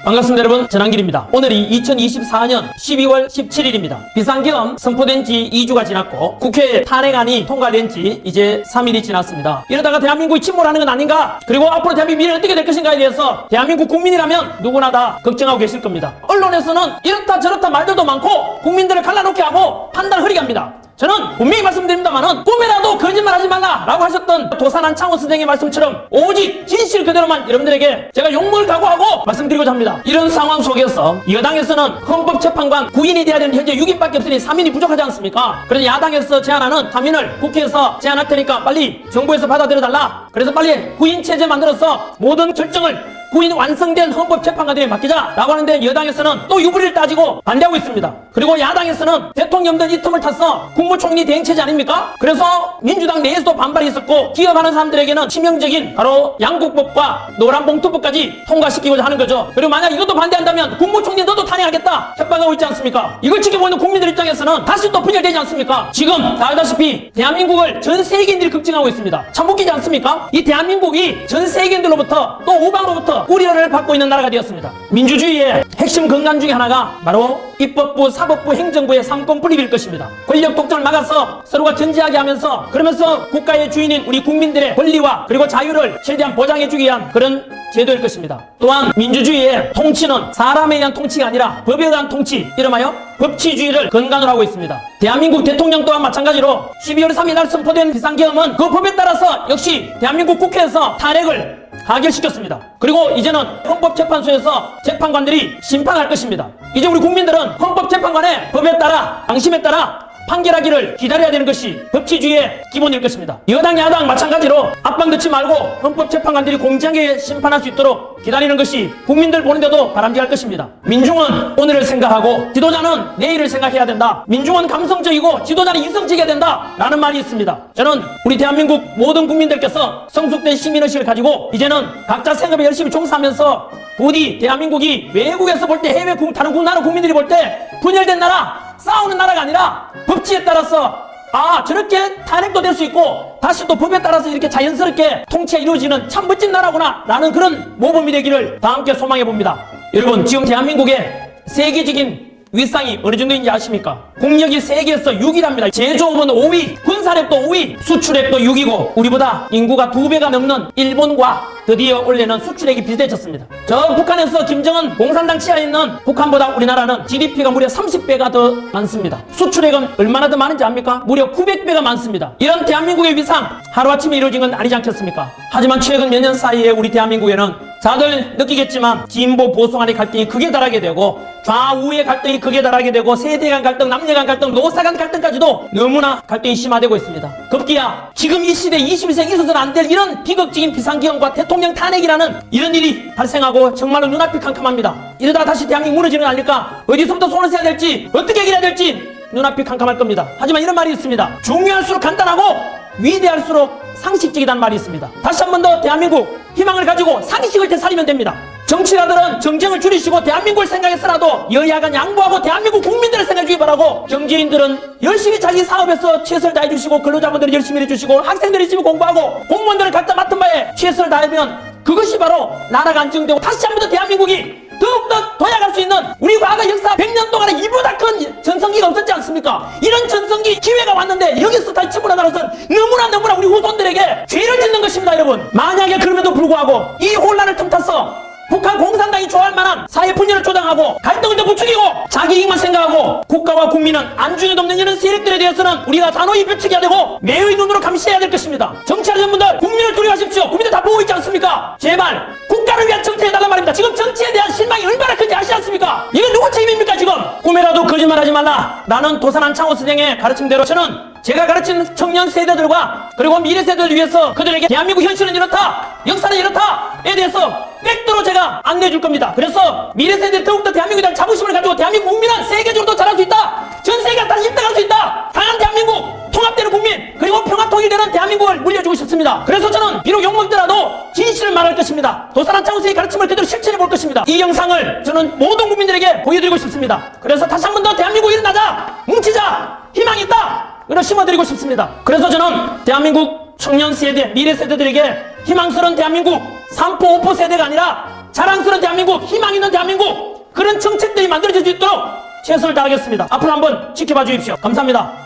반갑습니다 여러분, 전한길입니다. 오늘이 2024년 12월 17일입니다. 비상계엄 선포된 지 2주가 지났고 국회 탄핵안이 통과된 지 이제 3일이 지났습니다. 이러다가 대한민국이 침몰하는 건 아닌가? 그리고 앞으로 대한민국 미래는 어떻게 될 것인가에 대해서 대한민국 국민이라면 누구나 다 걱정하고 계실 겁니다. 언론에서는 이렇다 저렇다 말들도 많고 국민들을 갈라놓게 하고 판단을 흐리게 합니다. 저는 분명히 말씀드립니다만은 꿈에라도 거짓말하지 말라라고 하셨던 도산 창호 선생의 말씀처럼 오직 진실 그대로만 여러분들에게 제가 욕먹을 각오하고 말씀드리고자 합니다. 이런 상황 속에서 여당에서는 헌법재판관 9인이 돼야 되는 현재 6인밖에 없으니 3인이 부족하지 않습니까? 그래서 야당에서 제안하는 3인을 국회에서 제안할 테니까 빨리 정부에서 받아들여달라. 그래서 빨리 9인 체제 만들어서 모든 결정을 9인 완성된 헌법재판관들에 맡기자라고 하는데 여당에서는 또 유불리를 따지고 반대하고 있습니다. 그리고 야당에서는 대통령들 이 틈을 타서 국무총리 대행체제 아닙니까? 그래서 민주당 내에서도 반발이 있었고 기업하는 사람들에게는 치명적인 바로 양국법과 노란봉투법까지 통과시키고자 하는 거죠. 그리고 만약 이것도 반대한다면 국무총리 너도 탄핵하겠다 협박하고 있지 않습니까? 이걸 지켜보고 있는 국민들 입장에서는 다시 또 분열되지 않습니까? 지금 다 알다시피 대한민국을 전 세계인들이 걱정하고 있습니다. 참 웃기지 않습니까? 이 대한민국이 전 세계인들로부터 또 우방으로부터 우려를 받고 있는 나라가 되었습니다. 민주주의의 핵심 근간 중에 하나가 바로 입법부, 사법부, 행정부의 삼권 분립일 것입니다. 권력 독점을 막아서 서로가 견제하게 하면서 그러면서 국가의 주인인 우리 국민들의 권리와 그리고 자유를 최대한 보장해주기 위한 그런 제도일 것입니다. 또한 민주주의의 통치는 사람에 의한 통치가 아니라 법에 의한 통치, 이름하여 법치주의를 근간으로 하고 있습니다. 대한민국 대통령 또한 마찬가지로 12월 3일 날 선포된 비상계엄은 그 법에 따라서 역시 대한민국 국회에서 탄핵을 가결시켰습니다. 그리고 이제는 헌법재판소에서 재판관들이 심판할 것입니다. 이제 우리 국민들은 헌법재판관의 법에 따라 당심에 따라 판결하기를 기다려야 되는 것이 법치주의의 기본일 것입니다. 여당 야당 마찬가지로 앞방 듣지 말고 헌법재판관들이 공정하게 심판할 수 있도록 기다리는 것이 국민들 보는데도 바람직할 것입니다. 민중은 오늘을 생각하고 지도자는 내일을 생각해야 된다. 민중은 감성적이고 지도자는 이성적이어야 된다 라는 말이 있습니다. 저는 우리 대한민국 모든 국민들께서 성숙된 시민의식을 가지고 이제는 각자 생업에 열심히 종사하면서 부디 대한민국이 외국에서 볼 때 해외 다른 나라 국민들이 볼 때 분열된 나라, 싸우는 나라가 아니라 법치에 따라서 저렇게 탄핵도 될 수 있고 다시 또 법에 따라서 이렇게 자연스럽게 통치가 이루어지는 참 멋진 나라구나 라는 그런 모범이 되기를 다 함께 소망해 봅니다. 여러분, 지금 대한민국의 세계적인 위상이 어느 정도인지 아십니까? 국력이 세계에서 6위랍니다. 제조업은 5위, 군사력도 5위, 수출액도 6위고 우리보다 인구가 2배가 넘는 일본과 드디어 올해는 수출액이 비슷해졌습니다. 저 북한에서 김정은 공산당 치하에 있는 북한보다 우리나라는 GDP가 무려 30배가 더 많습니다. 수출액은 얼마나 더 많은지 압니까? 무려 900배가 많습니다. 이런 대한민국의 위상 하루아침에 이루어진 건 아니지 않겠습니까? 하지만 최근 몇 년 사이에 우리 대한민국에는 다들 느끼겠지만 진보 보수 간의 갈등이 극에 달하게 되고 좌우의 갈등이 극에 달하게 되고 세대 간 갈등, 남녀 간 갈등, 노사 간 갈등까지도 너무나 갈등이 심화되고 있습니다. 급기야 지금 이 시대 21세기 있어서는 안 될 이런 비극적인 비상계엄과 대통령 탄핵이라는 이런 일이 발생하고 정말로 눈앞이 캄캄합니다. 이러다가 다시 대한민국 무너지는 거 아닐까? 어디서부터 손을 써야 될지 어떻게 해결해야 될지 눈앞이 캄캄할 겁니다. 하지만 이런 말이 있습니다. 중요할수록 간단하고 위대할수록 상식적이라는 말이 있습니다. 다시 한 번 더 대한민국 희망을 가지고 상식을 되살리면 됩니다. 정치가들은 정쟁을 줄이시고 대한민국을 생각해서라도 여야가 양보하고 대한민국 국민들을 생각해 주기 바라고 경제인들은 열심히 자기 사업에서 최선을 다해 주시고 근로자분들이 열심히 해주시고 학생들이 열심히 공부하고 공무원들은 각자 맡은 바에 최선을 다하면 그것이 바로 나라가 안정되고 다시 한 번 더 대한민국이 더욱더 도약할 수 있는 우리 과거 역사 100년 동안에 이보다 큰 전성기가 없었지 않습니까? 이런 전성기 기회가 왔는데 여기서 다시 침몰하다가서는 너무나 우리 후손들에게 죄를 짓는 것입니다. 여러분, 만약에 그럼에도 불구하고 이 혼란을 틈타서 북한 공산당이 좋아할 만한 사회 분열을 조장하고 갈등을 더 부추기고 자기 이익만 생각하고 국가와 국민은 안중에도 없는 이런 세력들에 대해서는 우리가 단호히 배척해야 되고 매의 눈으로 감시해야 될 것입니다. 정치하는 분들 국민을 두려워하십시오. 국민들 다 보고 있지 않습니까? 제발 국가를 위한 정치해달란 말입니다. 지금 정치에 대한 실망이 얼마나 큰지 아시지 않습니까? 이건 누구 책임입니까 지금? 꿈에라도 거짓말하지 말라. 나는 도산 창호 선생의 가르침대로 저는 제가 가르친 청년 세대들과 그리고 미래 세대를 위해서 그들에게 대한민국 현실은 이렇다, 역사는 이렇다에 대해서 팩트로 제가 안내해 줄 겁니다. 그래서 미래 세대들이 더욱더 대한민국에 대한 자부심을 가지고 대한민국 국민은 세계적으로 잘할 수 있다, 전 세계가 다시 1등할 수 있다, 강한 대한민국, 통합되는 국민, 그리고 평화 통일되는 대한민국을 물려주고 싶습니다. 그래서 저는 비록 욕먹더라도 진실을 말할 것입니다. 도산 창호의 가르침을 그대로 실천해 볼 것입니다. 이 영상을 저는 모든 국민들에게 보여드리고 싶습니다. 그래서 다시 한 번 더 대한민국 일어나자, 뭉치자, 희망이 있다, 이걸 심어드리고 싶습니다. 그래서 저는 대한민국 청년 세대, 미래 세대들에게 희망스러운 대한민국 3포, 5포 세대가 아니라 자랑스러운 대한민국, 희망 있는 대한민국, 그런 정책들이 만들어질 수 있도록 최선을 다하겠습니다. 앞으로 한번 지켜봐 주십시오. 감사합니다.